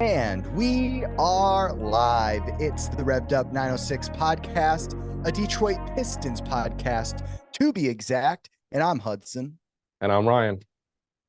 And we are live. It's the Revved Up 906 podcast, a Detroit Pistons podcast to be exact. And I'm Hudson. And I'm Ryan.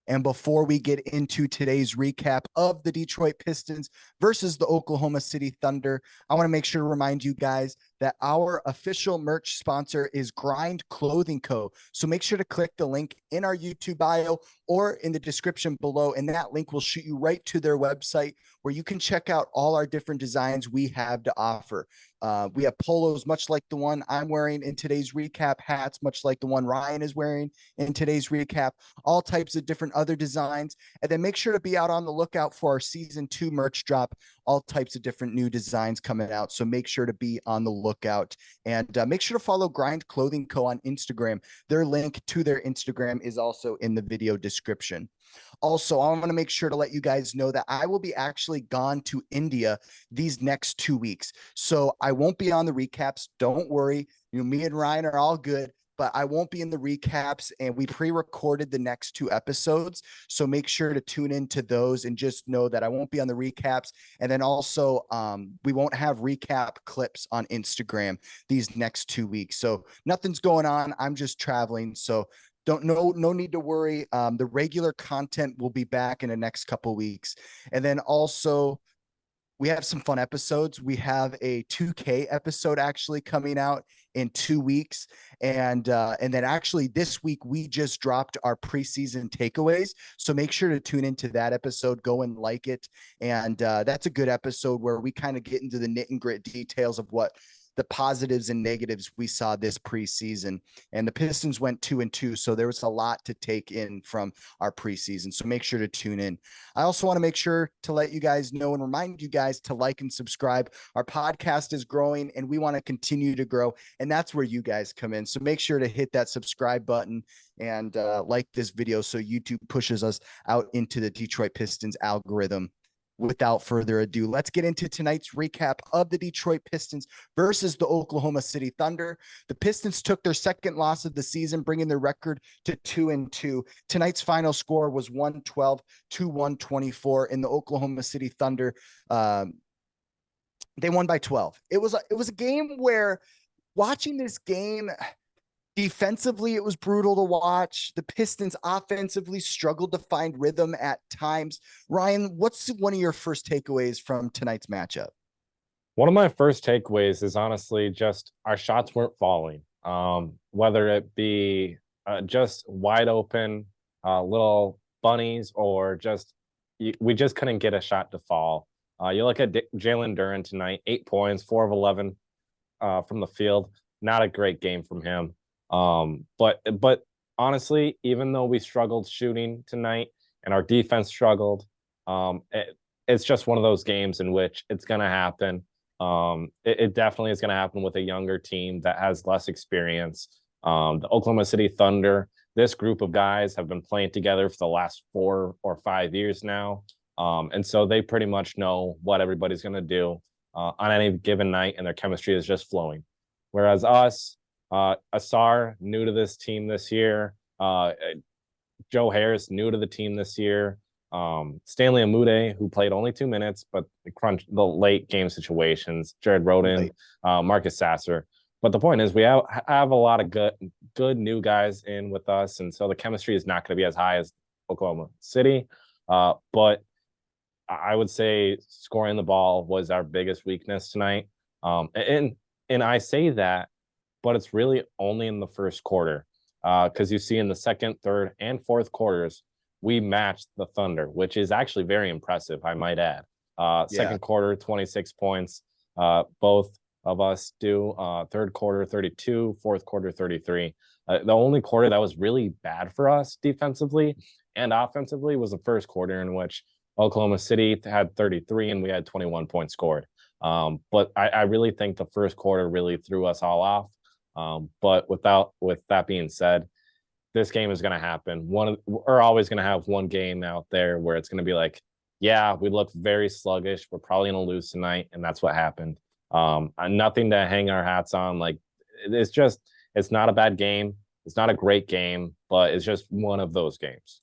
And before we get into today's recap of the Detroit Pistons versus the Oklahoma City Thunder, I want to make sure to remind you guys that our official merch sponsor is Grind Clothing Co. So make sure to click the link in our YouTube bio or in the description below, and that link will shoot you right to their website where you can check out all our different designs we have to offer. We have polos, much like the one I'm wearing in today's recap, hats, much like the one Ryan is wearing in today's recap, all types of different other designs. And then make sure to be out on the lookout for our season 2 merch drop, all types of different new designs coming out. So make sure to be on the lookout, and make sure to follow Grind Clothing Co. on Instagram. Their link to their Instagram is also in the video description. Also, I want to make sure to let you guys know that I will be actually gone to India these next 2 weeks. So I won't be on the recaps. Don't worry. Me and Ryan are all good, but I won't be in the recaps, and we pre-recorded the next 2 episodes. So make sure to tune into those and just know that I won't be on the recaps. And then also we won't have recap clips on Instagram these next 2 weeks. So nothing's going on. I'm just traveling. So no need to worry. The regular content will be back in the next couple weeks. And then also we have some fun episodes. We have a 2K episode actually coming out in 2 weeks. And then actually this week we just dropped our preseason takeaways. So make sure to tune into that episode, go and like it. And that's a good episode where we kind of get into the nit and grit details of what the positives and negatives we saw this preseason. And the Pistons went 2-2, so there was a lot to take in from our preseason. So make sure to tune in. I also want to make sure to let you guys know and remind you guys to like and subscribe. Our podcast is growing and we want to continue to grow, and that's where you guys come in. So make sure to hit that subscribe button and like this video so YouTube pushes us out into the Detroit Pistons algorithm. Without further ado, let's get into tonight's recap of the Detroit Pistons versus the Oklahoma City Thunder. The Pistons took their second loss of the season, bringing their record to 2-2. Tonight's final score was 112 to 124, in the Oklahoma City Thunder. They won by 12. It was a game where watching this game, defensively, it was brutal to watch. The Pistons offensively struggled to find rhythm at times. Ryan, what's one of your first takeaways from tonight's matchup? One of my first takeaways is honestly just our shots weren't falling. Whether it be just wide open little bunnies or we just couldn't get a shot to fall. You look at Jalen Duren tonight, 8 points, 4 of 11 from the field. Not a great game from him. But honestly, even though we struggled shooting tonight and our defense struggled, it's just one of those games in which it's going to happen. It definitely is going to happen with a younger team that has less experience. The Oklahoma City Thunder, this group of guys have been playing together for the last 4 or 5 years now. And so they pretty much know what everybody's going to do on any given night, and their chemistry is just flowing. Whereas us, Asar, new to this team this year. Joe Harris, new to the team this year. Stanley Amude, who played only 2 minutes, but the late game situations. Jared Roden, Marcus Sasser. But the point is, we have a lot of good new guys in with us, and so the chemistry is not going to be as high as Oklahoma City. But I would say scoring the ball was our biggest weakness tonight. And I say that, but it's really only in the first quarter, because you see in the second, third, and fourth quarters, we matched the Thunder, which is actually very impressive, I might add. Second quarter, 26 points. Both of us do. Third quarter, 32. Fourth quarter, 33. The only quarter that was really bad for us defensively and offensively was the first quarter, in which Oklahoma City had 33 and we had 21 points scored. But I really think the first quarter really threw us all off. But with that being said, this game is going to happen. We're always going to have one game out there where it's going to be like, yeah, we look very sluggish. We're probably going to lose tonight, and that's what happened. Nothing to hang our hats on. Like, it's not a bad game. It's not a great game, but it's just one of those games.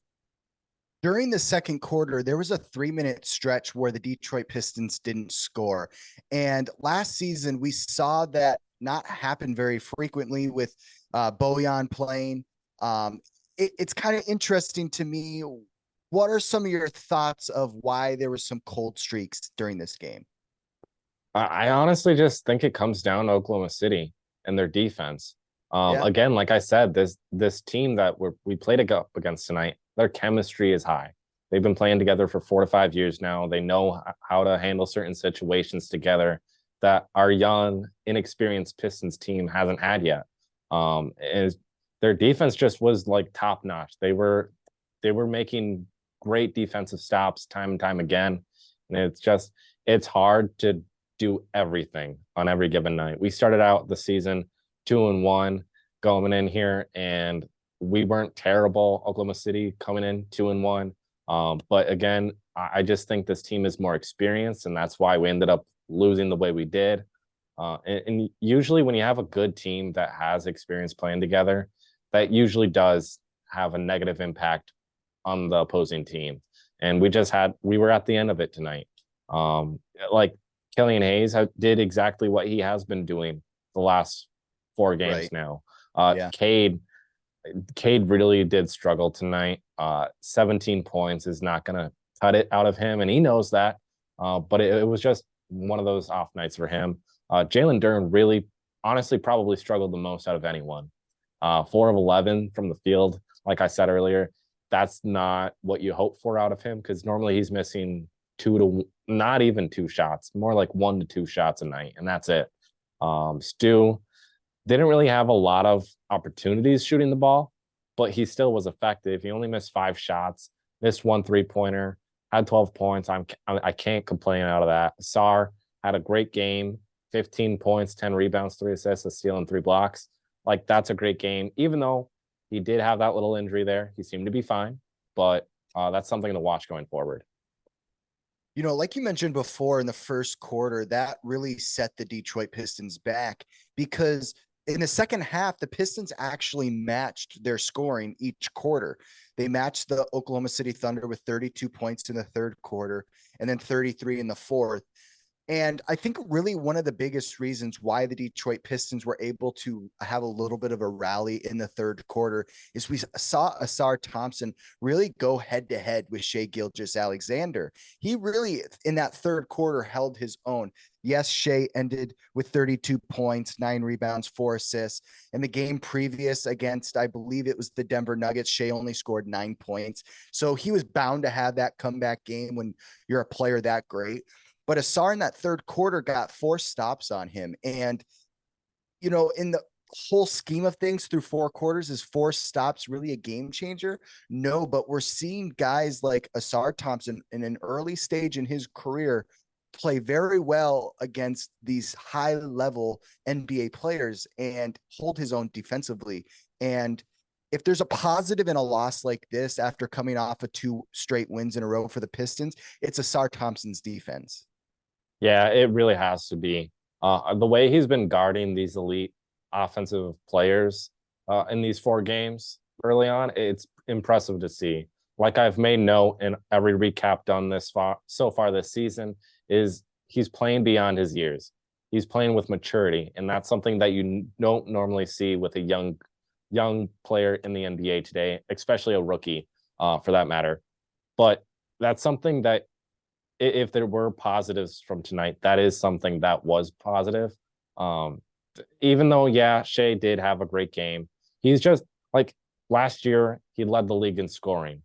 During the second quarter, there was a 3-minute stretch where the Detroit Pistons didn't score. And last season, we saw that not happen very frequently with Bojan playing. It's kind of interesting to me. What are some of your thoughts of why there were some cold streaks during this game? I honestly just think it comes down to Oklahoma City and their defense. Yeah. Again, like I said, this team that we played up against tonight, their chemistry is high. They've been playing together for 4 to 5 years now. They know how to handle certain situations together that our young, inexperienced Pistons team hasn't had yet. And their defense just was like top notch. They were making great defensive stops time and time again, and it's hard to do everything on every given night. We started out the season 2-1 going in here, and we weren't terrible. Oklahoma City coming in 2-1. But again, I just think this team is more experienced, and that's why we ended up losing the way we did. And usually, when you have a good team that has experience playing together, that usually does have a negative impact on the opposing team. And we were at the end of it tonight. Like Killian Hayes did exactly what he has been doing the last 4 games Right. now. Yeah. Cade really did struggle tonight. 17 points is not going to cut it out of him, and he knows that. But it was just one of those off nights for him. Jalen Duren really, honestly, probably struggled the most out of anyone. 4 of 11 from the field. Like I said earlier, that's not what you hope for out of him, because normally he's missing not even 2 shots, more like 1 to 2 shots a night, and that's it. Stu didn't really have a lot of opportunities shooting the ball, but he still was effective. He only missed 5 shots, missed 1 3-pointer, had 12 points. I can't complain out of that. Sar had a great game, 15 points, 10 rebounds, 3 assists, a steal, and 3 blocks. Like, that's a great game. Even though he did have that little injury there, he seemed to be fine, but that's something to watch going forward. Like you mentioned before in the first quarter, that really set the Detroit Pistons back because in the second half, the Pistons actually matched their scoring each quarter. They matched the Oklahoma City Thunder with 32 points in the third quarter and then 33 in the fourth. And I think really one of the biggest reasons why the Detroit Pistons were able to have a little bit of a rally in the third quarter is we saw Asar Thompson really go head to head with Shai Gilgeous-Alexander. He really, in that third quarter, held his own. Yes, Shai ended with 32 points, 9 rebounds, 4 assists. In the game previous against, I believe it was the Denver Nuggets, Shai only scored 9 points. So he was bound to have that comeback game when you're a player that great. But Asar in that third quarter got 4 stops on him. And, in the whole scheme of things through 4 quarters, is 4 stops really a game changer? No, but we're seeing guys like Asar Thompson in an early stage in his career play very well against these high level NBA players and hold his own defensively. And if there's a positive in a loss like this after coming off of 2 straight wins in a row for the Pistons, it's Asar Thompson's defense. Yeah, it really has to be. The way he's been guarding these elite offensive players in these 4 games early on, it's impressive to see. Like I've made note in every recap done so far this season, is he's playing beyond his years. He's playing with maturity, and that's something that you don't normally see with a young player in the NBA today, especially a rookie, for that matter. But that's something that, if there were positives from tonight, that is something that was positive. Even though, yeah, Shai did have a great game, he's just like last year, he led the league in scoring,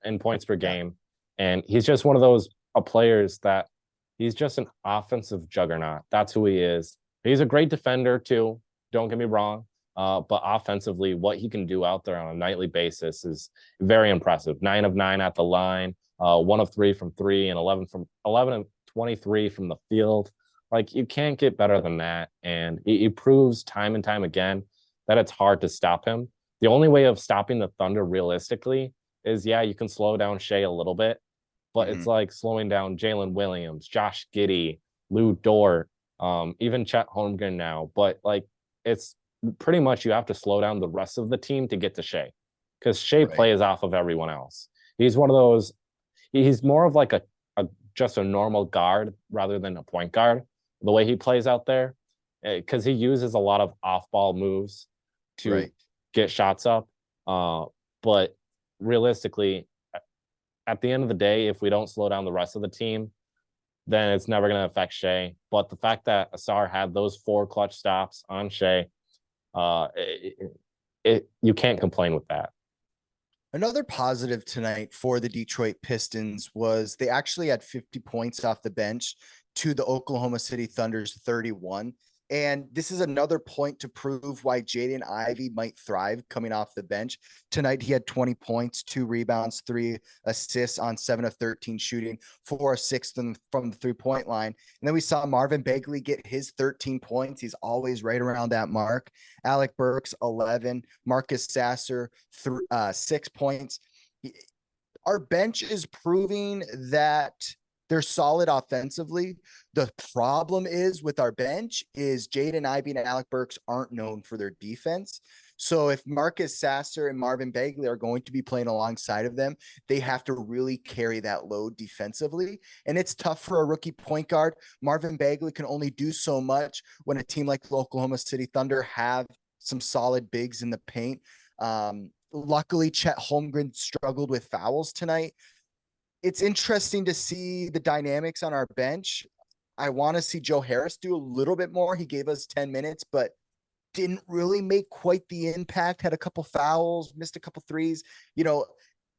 in points per game. And he's just one of those players that he's just an offensive juggernaut. That's who he is. He's a great defender too. Don't get me wrong. But offensively, what he can do out there on a nightly basis is very impressive. 9 of 9 at the line, 1 of 3 from 3, and 11 of 23 from the field. Like, you can't get better than that. And he proves time and time again that it's hard to stop him. The only way of stopping the Thunder realistically is, yeah, you can slow down Shai a little bit, but it's like slowing down Jalen Williams, Josh Giddey, Lou Dort, even Chet Holmgren now. But like, it's pretty much you have to slow down the rest of the team to get to Shai, because Shai plays off of everyone else. He's one of those. He's more of like a just a normal guard rather than a point guard. The way he plays out there, because he uses a lot of off-ball moves to Right. get shots up. But realistically, at the end of the day, if we don't slow down the rest of the team, then it's never going to affect Shea. But the fact that Asar had those 4 clutch stops on Shea, you can't complain with that. Another positive tonight for the Detroit Pistons was they actually had 50 points off the bench to the Oklahoma City Thunder's 31. And this is another point to prove why Jaden Ivey might thrive coming off the bench. Tonight, he had 20 points, 2 rebounds, 3 assists on 7 of 13 shooting, 4 of 6 from the 3-point line. And then we saw Marvin Bagley get his 13 points. He's always right around that mark. Alec Burks, 11. Marcus Sasser, 6 points. Our bench is proving that they're solid offensively. The problem is with our bench is Jaden Ivey and Alec Burks aren't known for their defense. So if Marcus Sasser and Marvin Bagley are going to be playing alongside of them, they have to really carry that load defensively. And it's tough for a rookie point guard. Marvin Bagley can only do so much when a team like the Oklahoma City Thunder have some solid bigs in the paint. Luckily, Chet Holmgren struggled with fouls tonight. It's interesting to see the dynamics on our bench. I want to see Joe Harris do a little bit more. He gave us 10 minutes, but didn't really make quite the impact, had a couple fouls, missed a couple threes.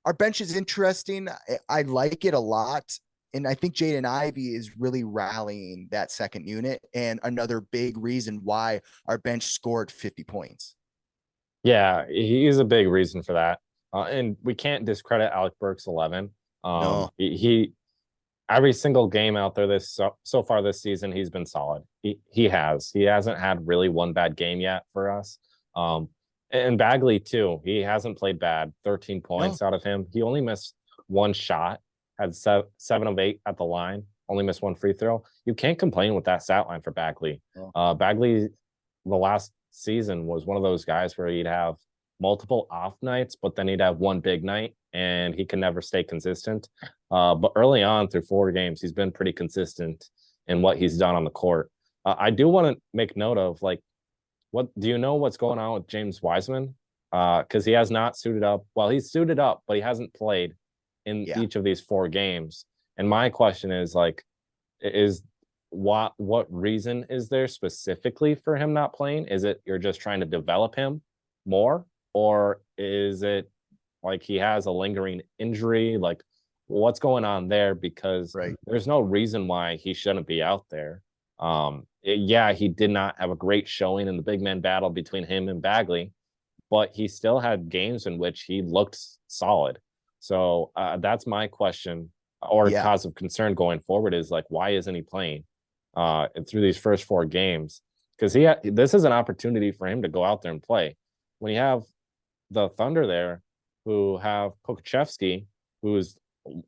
Our bench is interesting. I like it a lot. And I think Jaden Ivey is really rallying that second unit, and another big reason why our bench scored 50 points. Yeah, he's a big reason for that. And we can't discredit Alec Burks' 11. No. He every single game out there so far this season, he's been solid. He hasn't had really one bad game yet for us. And Bagley too. He hasn't played bad. 13 points out of him. He only missed 1 shot. Had 7 of 8 at the line. Only missed 1 free throw. You can't complain with that stat line for Bagley. Bagley, the last season, was one of those guys where he'd have multiple off nights, but then he'd have one big night, and he can never stay consistent. But early on through 4 games, he's been pretty consistent in what he's done on the court. I do want to make note of, what do you know what's going on with James Wiseman? Because he has not suited up. Well, he's suited up, but he hasn't played in each of these 4 games. And my question is what reason is there specifically for him not playing? Is it you're just trying to develop him more, or is it like he has a lingering injury? Like, what's going on there? Because there's no reason why he shouldn't be out there. He did not have a great showing in the big man battle between him and Bagley, but he still had games in which he looked solid. So that's my question, or cause of concern going forward, is why isn't he playing through these first 4 games? Because this is an opportunity for him to go out there and play. When you have the Thunder there, who have Pokusevski, who's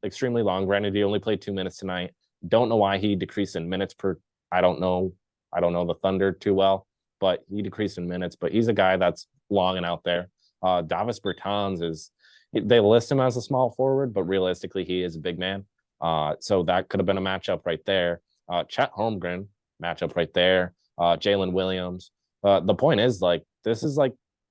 extremely long. Granted, he only played 2 minutes tonight. Don't know why he decreased in minutes per. I don't know the Thunder too well, but he decreased in minutes. But he's a guy that's long and out there. Davis Bertans they list him as a small forward, but realistically, he is a big man. So that could have been a matchup right there. Chet Holmgren, matchup right there. Jalen Williams. The point is, this is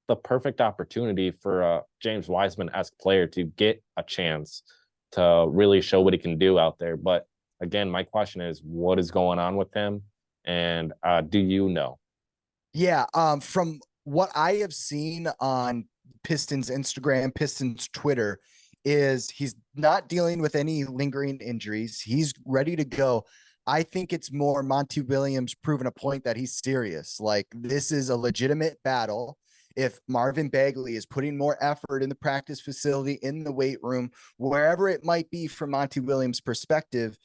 the perfect opportunity for a James Wiseman-esque player to get a chance to really show what he can do out there. But again, my question is, what is going on with him? And do you know? Yeah. From what I have seen on Pistons Instagram, Pistons Twitter, is he's not dealing with any lingering injuries. He's ready to go. I think it's more Monty Williams proving a point that he's serious. This is a legitimate battle. If Marvin Bagley is putting more effort in the practice facility, in the weight room, wherever it might be from Monty Williams' perspective,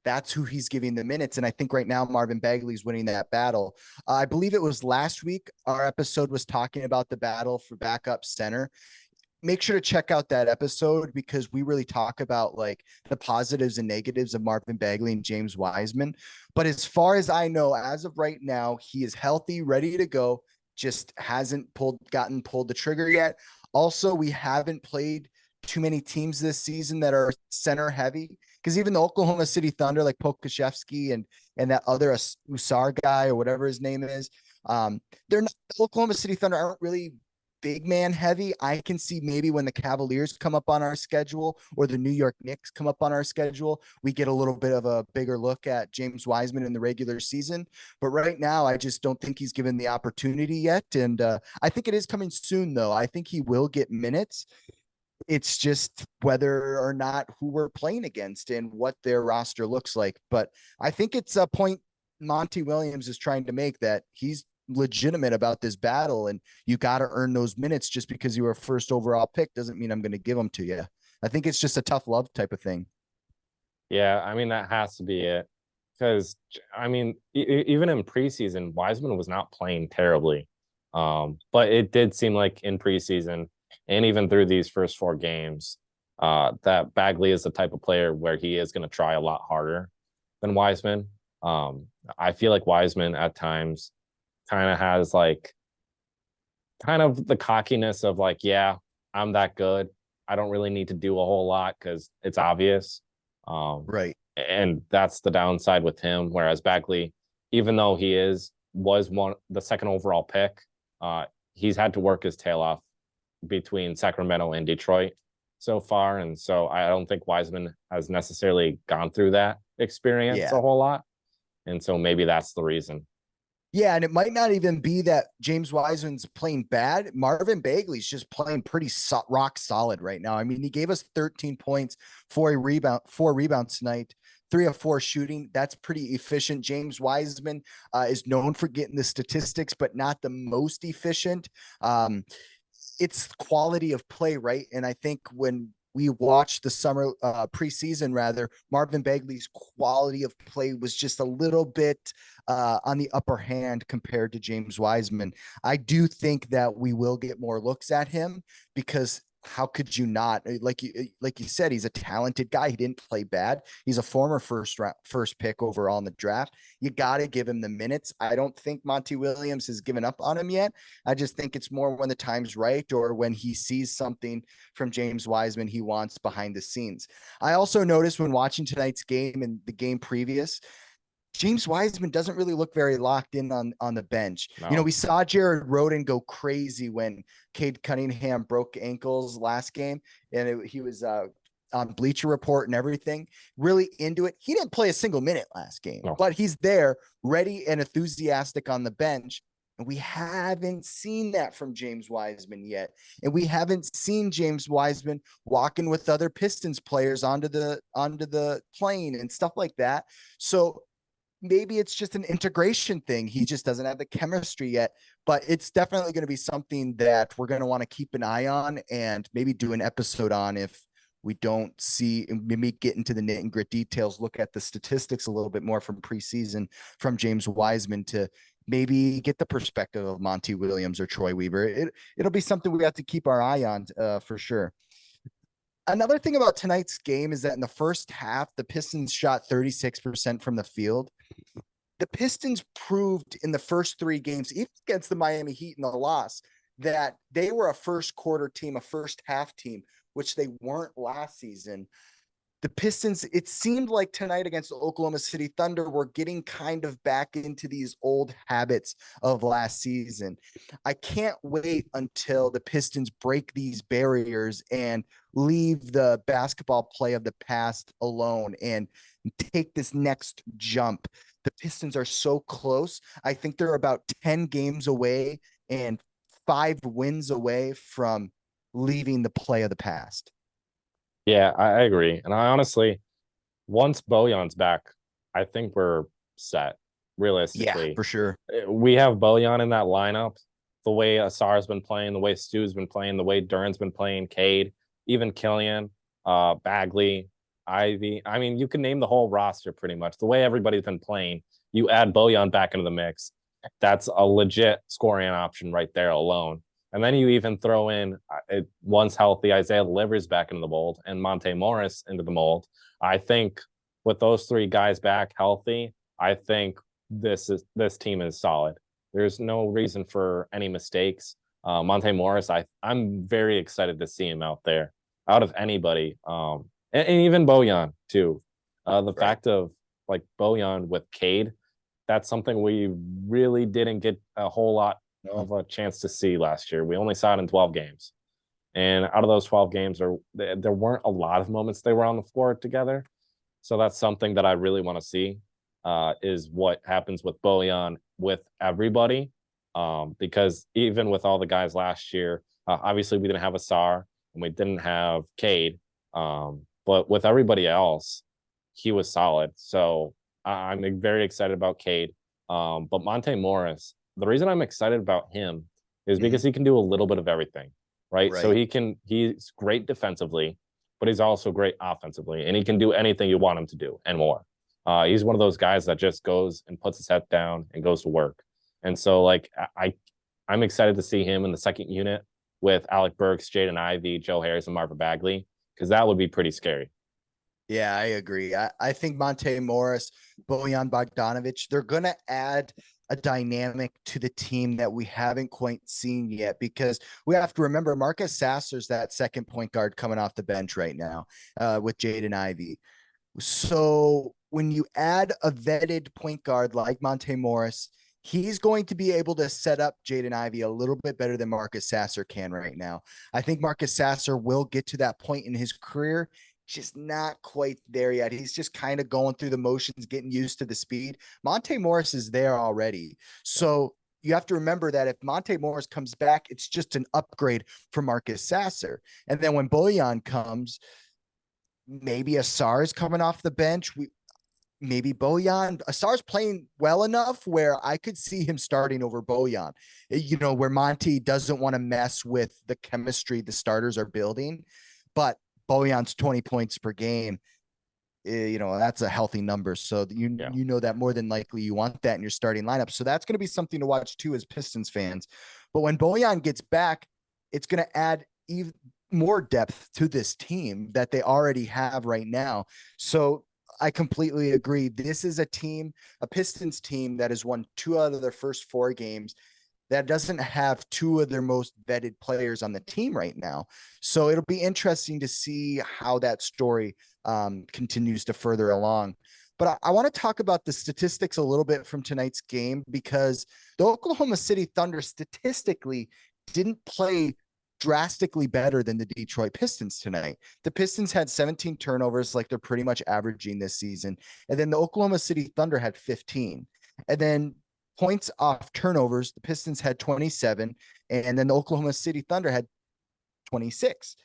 that's who he's giving the minutes. And I think right now Marvin Bagley is winning that battle. I believe it was last week our episode was talking about the battle for backup center. Make sure to check out that episode, because we really talk about the positives and negatives of Marvin Bagley and James Wiseman. But as far as I know, as of right now, he is healthy, ready to go. Just hasn't gotten pulled the trigger yet. Also, we haven't played too many teams this season that are center heavy. Because even the Oklahoma City Thunder, like Pokashevsky and that other Usar guy or whatever his name is, they're not, the Oklahoma City Thunder aren't really big man heavy. I can see maybe when the Cavaliers come up on our schedule or the New York Knicks come up on our schedule, we get a little bit of a bigger look at James Wiseman in the regular season. But right now, I just don't think he's given the opportunity yet. And I think it is coming soon, though. I think he will get minutes. It's just whether or not who we're playing against and what their roster looks like. But I think it's a point Monty Williams is trying to make, that he's legitimate about this battle, and you got to earn those minutes. Just because you were a first overall pick doesn't mean I'm going to give them to you. I think it's just a tough love type of thing. Yeah, I mean, that has to be it. Because, I mean, even in preseason, Wiseman was not playing terribly. But it did seem like in preseason and even through these first 4 games, that Bagley is the type of player where he is going to try a lot harder than Wiseman. I feel like Wiseman at times kind of has like kind of the cockiness of like, yeah, I'm that good. I don't really need to do a whole lot because it's obvious. Right. And that's the downside with him. Whereas Bagley, even though was the second overall pick, he's had to work his tail off between Sacramento and Detroit so far. And so I don't think Wiseman has necessarily gone through that experience a whole lot. And so maybe that's the reason. Yeah, and it might not even be that James Wiseman's playing bad. Marvin Bagley's just playing pretty rock solid right now. I mean, he gave us 13 points, 4 rebounds tonight, 3 of 4 shooting. That's pretty efficient. James Wiseman is known for getting the statistics, but not the most efficient. It's quality of play, right? And I think when we watched the summer preseason, rather, Marvin Bagley's quality of play was just a little bit on the upper hand compared to James Wiseman. I do think that we will get more looks at him because how could you not? Like you said, he's a talented guy. He didn't play bad. He's a former first pick overall in the draft. You got to give him the minutes. I don't think Monty Williams has given up on him yet. I just think it's more when the time's right or when he sees something from James Wiseman he wants behind the scenes. I also noticed when watching tonight's game and the game previous, James Wiseman doesn't really look very locked in on the bench. No. You know, we saw Jared Rhoden go crazy when Cade Cunningham broke ankles last game, and he was on Bleacher Report and everything, really into it. He didn't play a single minute last game, but he's there, ready and enthusiastic on the bench. And we haven't seen that from James Wiseman yet. And we haven't seen James Wiseman walking with other Pistons players onto the plane and stuff like that. So maybe it's just an integration thing. He just doesn't have the chemistry yet, but it's definitely going to be something that we're going to want to keep an eye on and maybe do an episode on if we don't see, maybe get into the nit and grit details, look at the statistics a little bit more from preseason from James Wiseman to maybe get the perspective of Monty Williams or Troy Weaver. It'll be something we have to keep our eye on for sure. Another thing about tonight's game is that in the first half, the Pistons shot 36% from the field. The Pistons proved in the first 3 games, even against the Miami Heat in the loss, that they were a first quarter team, a first half team, which they weren't last season. The Pistons, it seemed like tonight against the Oklahoma City Thunder, were getting kind of back into these old habits of last season. I can't wait until the Pistons break these barriers and leave the basketball play of the past alone and take this next jump. The Pistons are so close. I think they're about 10 games away and 5 wins away from leaving the play of the past. Yeah, I agree. And I honestly, once Bojan's back, I think we're set, realistically. Yeah, for sure. We have Bojan in that lineup. The way Asar's been playing, the way Stu's been playing, the way Duran's been playing, Cade, even Killian, Bagley, Ivy. I mean, you can name the whole roster pretty much. The way everybody's been playing, you add Bojan back into the mix. That's a legit scoring option right there alone. And then you even throw in, once healthy, Isaiah Livers back into the mold and Monte Morris into the mold. I think with those 3 guys back healthy, I think this team is solid. There's no reason for any mistakes. Monte Morris, I'm very excited to see him out there. out of anybody. And even Bojan too. The Right. fact of like Bojan with Cade, that's something we really didn't get a whole lot No. of a chance to see last year. We only saw it in 12 games. And out of those 12 games, there weren't a lot of moments they were on the floor together. So that's something that I really want to see, is what happens with Bojan with everybody. Because even with all the guys last year, obviously we didn't have Asar and we didn't have Cade. But with everybody else, he was solid. So I'm very excited about Cade. But Monte Morris, the reason I'm excited about him is Mhm. because he can do a little bit of everything, right? So Right. he's great defensively, but he's also great offensively, and he can do anything you want him to do and more. He's one of those guys that just goes and puts his head down and goes to work. And so, like, I'm excited to see him in the second unit with Alec Burks, Jaden Ivey, Joe Harris, and Marvin Bagley, because that would be pretty scary. Yeah, I agree. I think Monte Morris, Bojan Bogdanovic, they're going to add a dynamic to the team that we haven't quite seen yet, because we have to remember Marcus Sasser's that second point guard coming off the bench right now, with Jaden Ivey. So when you add a vetted point guard like Monte Morris, he's going to be able to set up Jaden Ivey a little bit better than Marcus Sasser can right now. I think Marcus Sasser will get to that point in his career, just not quite there yet. He's just kind of going through the motions, getting used to the speed. Monte Morris is there already. So you have to remember that if Monte Morris comes back, it's just an upgrade for Marcus Sasser. And then when Bojan comes, maybe Asar is coming off the bench. Maybe Bojan. Asar's playing well enough where I could see him starting over Bojan. Where Monty doesn't want to mess with the chemistry the starters are building, but Bojan's 20 points per game. That's a healthy number. So Yeah. that more than likely you want that in your starting lineup. So that's going to be something to watch too as Pistons fans. But when Bojan gets back, it's going to add even more depth to this team that they already have right now. So I completely agree. This is a Pistons team that has won 2 out of their first 4 games, that doesn't have 2 of their most vetted players on the team right now. So it'll be interesting to see how that story continues to further along. But I want to talk about the statistics a little bit from tonight's game, because the Oklahoma City Thunder statistically didn't play drastically better than the Detroit Pistons tonight. The Pistons had 17 turnovers, like they're pretty much averaging this season. And then the Oklahoma City Thunder had 15. And then points off turnovers, the Pistons had 27, and then the Oklahoma City Thunder had 26.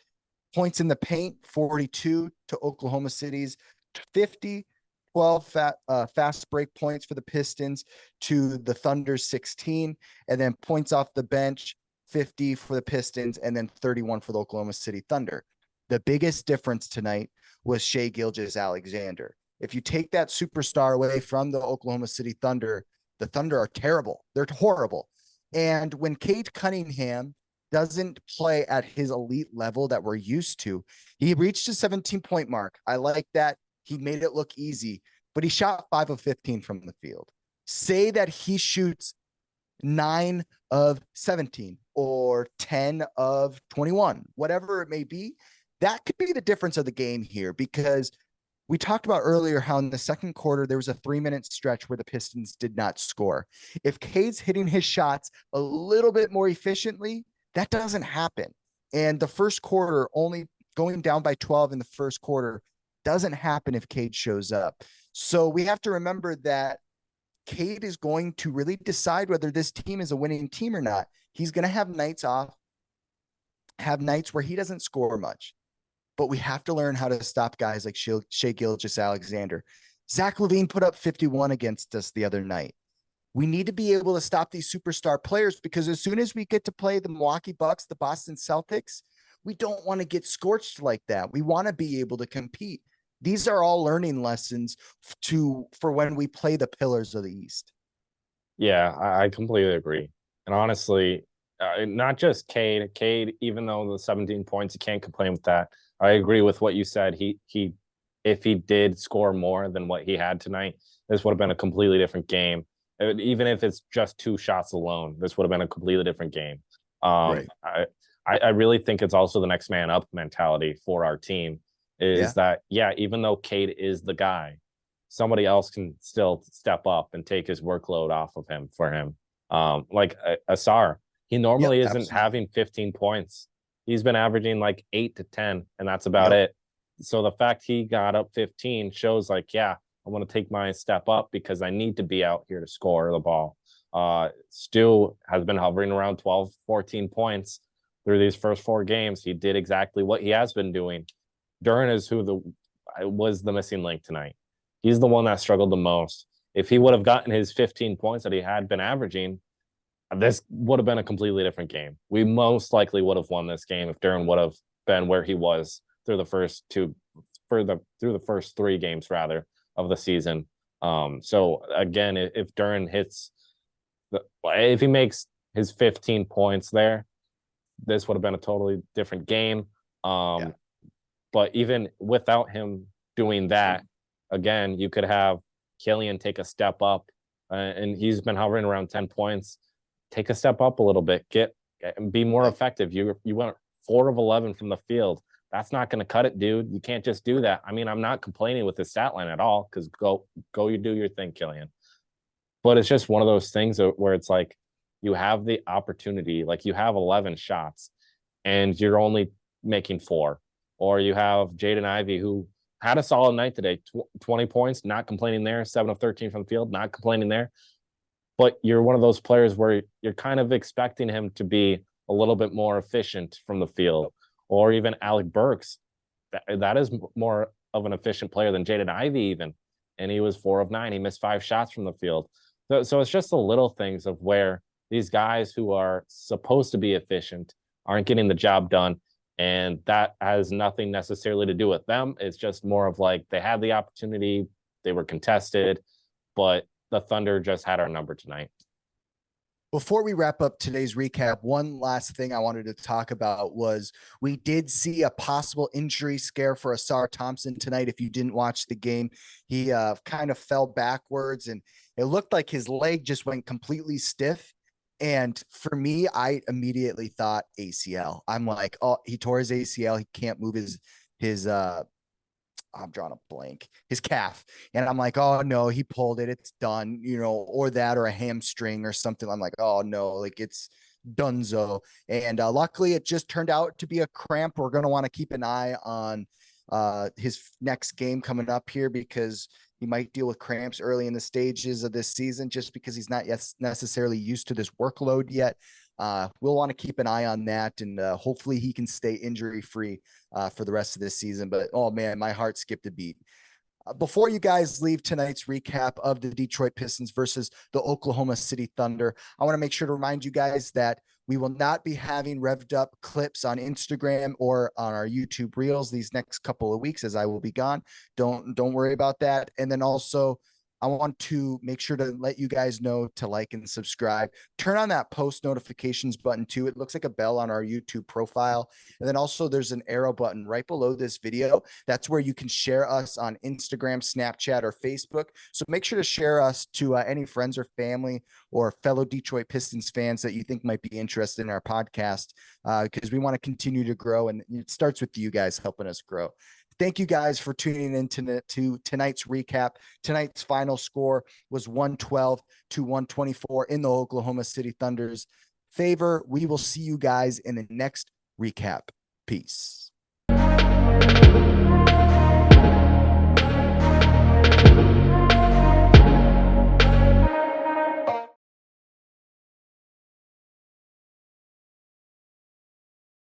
Points in the paint, 42 to Oklahoma City's 50. 12 fast break points for the Pistons to the Thunder's 16, and then points off the bench, 50 for the Pistons, and then 31 for the Oklahoma City Thunder. The biggest difference tonight was Shai Gilgeous-Alexander. If you take that superstar away from the Oklahoma City Thunder, the Thunder are terrible. They're horrible. And when Cade Cunningham doesn't play at his elite level that we're used to, he reached a 17-point mark. I like that. He made it look easy, but he shot 5 of 15 from the field. Say that he shoots 9 of 17 or 10 of 21, whatever it may be. That could be the difference of the game here, because we talked about earlier how in the second quarter, there was a 3-minute stretch where the Pistons did not score. If Cade's hitting his shots a little bit more efficiently, that doesn't happen. And the first quarter, only going down by 12 in the first quarter, doesn't happen if Cade shows up. So we have to remember that Cade is going to really decide whether this team is a winning team or not. He's going to have nights off, have nights where he doesn't score much, but we have to learn how to stop guys like Shai Gilgeous-Alexander. Zach LaVine put up 51 against us the other night. We need to be able to stop these superstar players, because as soon as we get to play the Milwaukee Bucks, the Boston Celtics, we don't want to get scorched like that. We want to be able to compete. These are all learning lessons for when we play the pillars of the East. Yeah, I completely agree. And honestly, not just Cade. Cade, even though the 17 points, you can't complain with that. I agree with what you said. If he did score more than what he had tonight, this would have been a completely different game. Even if it's just 2 shots alone, this would have been a completely different game. Right. I really think it's also the next man up mentality for our team is that, yeah, even though Cade is the guy, somebody else can still step up and take his workload off of him for him. Like Asar, he normally isn't having 15 points. He's been averaging like 8 to 10, and that's about it. So the fact he got up 15 shows like, yeah, I want to take my step up because I need to be out here to score the ball. Stu has been hovering around 12, 14 points through these first 4 games. He did exactly what he has been doing. Duren is who was the missing link tonight. He's the one that struggled the most. If he would have gotten his 15 points that he had been averaging, this would have been a completely different game. We most likely would have won this game if Duren would have been where he was through the first 3 games rather of the season. So again, if Duren hits if he makes his 15 points there, this would have been a totally different game. But even without him doing that, again, you could have Killian take a step up, and he's been hovering around 10 points. Take a step up a little bit, be more effective. You went 4 of 11 from the field. That's not going to cut it, dude. You can't just do that. I mean, I'm not complaining with the stat line at all, because go you do your thing, Killian. But it's just one of those things where it's like you have the opportunity, like you have 11 shots and you're only making 4. Or you have Jaden Ivey, who had a solid night today, 20 points, not complaining there, 7 of 13 from the field, not complaining there. But you're one of those players where you're kind of expecting him to be a little bit more efficient from the field. Or even Alec Burks, that is more of an efficient player than Jaden Ivey even. And he was 4 of 9. He missed 5 shots from the field. So it's just the little things of where these guys who are supposed to be efficient aren't getting the job done. And that has nothing necessarily to do with them. It's just more of like they had the opportunity, they were contested, but the Thunder just had our number tonight. Before we wrap up today's recap, one last thing I wanted to talk about was we did see a possible injury scare for Asar Thompson tonight. If you didn't watch the game, he kind of fell backwards and it looked like his leg just went completely stiff. And for me, I immediately thought ACL. I'm like, oh, he tore his ACL. He can't move his I'm drawing a blank, his calf. And I'm like, oh no, he pulled it. It's done, or that, or a hamstring or something. I'm like, oh no, like it's donezo. And luckily it just turned out to be a cramp. We're going to want to keep an eye on his next game coming up here, because he might deal with cramps early in the stages of this season, just because he's not yet necessarily used to this workload yet. We'll want to keep an eye on that, and hopefully he can stay injury free for the rest of this season. But oh man, my heart skipped a beat. Before you guys leave tonight's recap of the Detroit Pistons versus the Oklahoma City Thunder, I want to make sure to remind you guys that we will not be having Revved Up clips on Instagram or on our YouTube Reels these next couple of weeks, as I will be gone. Don't worry about that. And then also, I want to make sure to let you guys know to like and subscribe. Turn on that post notifications button too. It looks like a bell on our YouTube profile. And then also there's an arrow button right below this video. That's where you can share us on Instagram, Snapchat, or Facebook. So make sure to share us to any friends or family or fellow Detroit Pistons fans that you think might be interested in our podcast, because we want to continue to grow. And it starts with you guys helping us grow. Thank you guys for tuning in to tonight's recap. Tonight's final score was 112-124 in the Oklahoma City Thunder's favor. We will see you guys in the next recap. Peace.